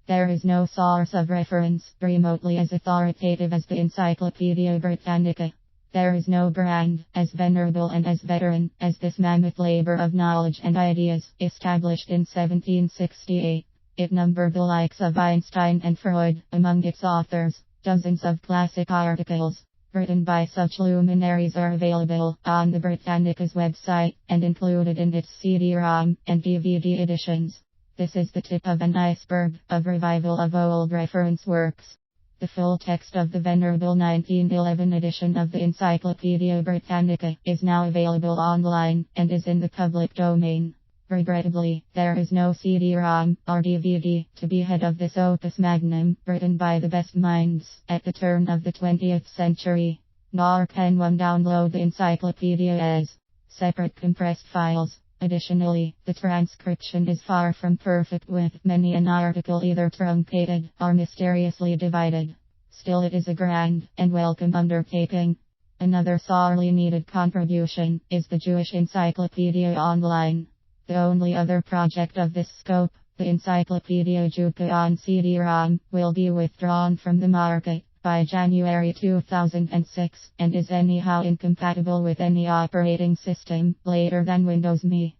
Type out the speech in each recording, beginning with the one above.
There is no source of reference remotely as authoritative as the Encyclopedia Britannica. There is no brand as venerable and as veteran as this mammoth labor of knowledge and ideas, established in 1768. It numbered the likes of Einstein and Freud among its authors. Dozens of classic articles written by such luminaries are available on the Britannica's website and included in its CD-ROM and DVD editions. This is the tip of an iceberg of revival of old reference works. The full text of the venerable 1911 edition of the Encyclopedia Britannica is now available online and is in the public domain. Regrettably, there is no CD-ROM or DVD to be ahead of this opus magnum, written by the best minds at the turn of the 20th century. Nor can one download the encyclopedia as separate compressed files. Additionally, the transcription is far from perfect, with many an article either truncated or mysteriously divided. Still, it is a grand and welcome undertaking. Another sorely needed contribution is the Jewish Encyclopedia Online. The only other project of this scope, the Encyclopedia Judaica on CD-ROM, will be withdrawn from the market by January 2006 and is anyhow incompatible with any operating system later than Windows ME.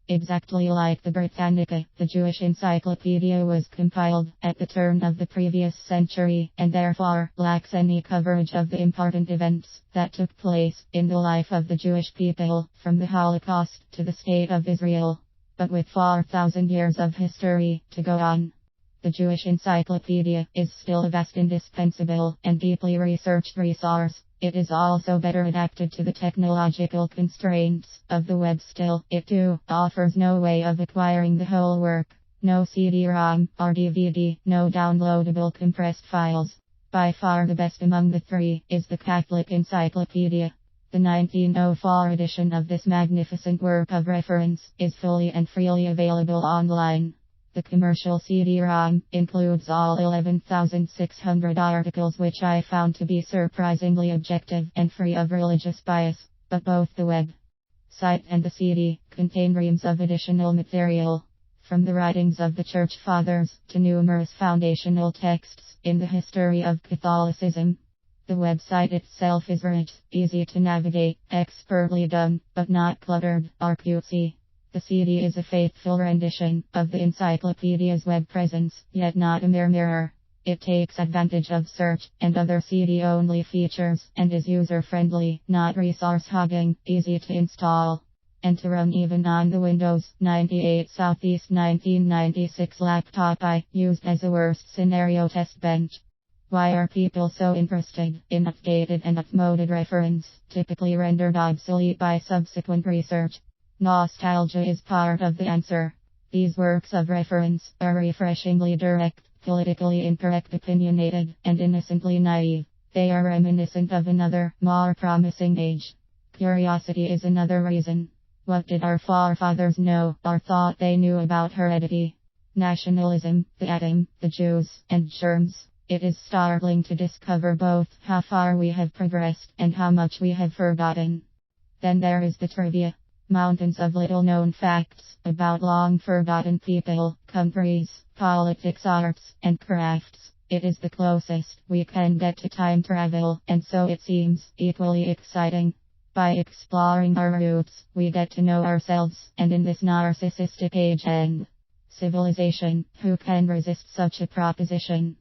Exactly like the Britannica, the Jewish Encyclopedia was compiled at the turn of the previous century and therefore lacks any coverage of the important events that took place in the life of the Jewish people from the Holocaust to the State of Israel. But with 4,000 years of history to go on, the Jewish Encyclopedia is still a vast, indispensable, and deeply researched resource. It is also better adapted to the technological constraints of the web. Still, it too offers no way of acquiring the whole work. No CD-ROM or DVD, no downloadable compressed files. By far the best among the three is the Catholic Encyclopedia. The 1904 edition of this magnificent work of reference is fully and freely available online. The commercial CD-ROM includes all 11,600 articles, which I found to be surprisingly objective and free of religious bias, but both the web site and the CD contain reams of additional material, from the writings of the Church Fathers to numerous foundational texts in the history of Catholicism. The website itself is rich, easy to navigate, expertly done, but not cluttered or cutesy. The CD is a faithful rendition of the encyclopedia's web presence, yet not a mere mirror. It takes advantage of search and other CD-only features and is user-friendly, not resource-hogging, easy to install and to run even on the Windows 98 Southeast 1996 laptop I used as a worst-scenario test bench. Why are people so interested in updated and upmoded reference, typically rendered obsolete by subsequent research? Nostalgia is part of the answer. These works of reference are refreshingly direct, politically incorrect, opinionated, and innocently naive. They are reminiscent of another, more promising age. Curiosity is another reason. What did our forefathers know or thought they knew about heredity, nationalism, the atom, the Jews, and germs? It is startling to discover both how far we have progressed and how much we have forgotten. Then there is the trivia. Mountains of little-known facts about long-forgotten people, countries, politics, arts, and crafts. It is the closest we can get to time travel, and so it seems equally exciting. By exploring our roots, we get to know ourselves, and in this narcissistic age and civilization, who can resist such a proposition?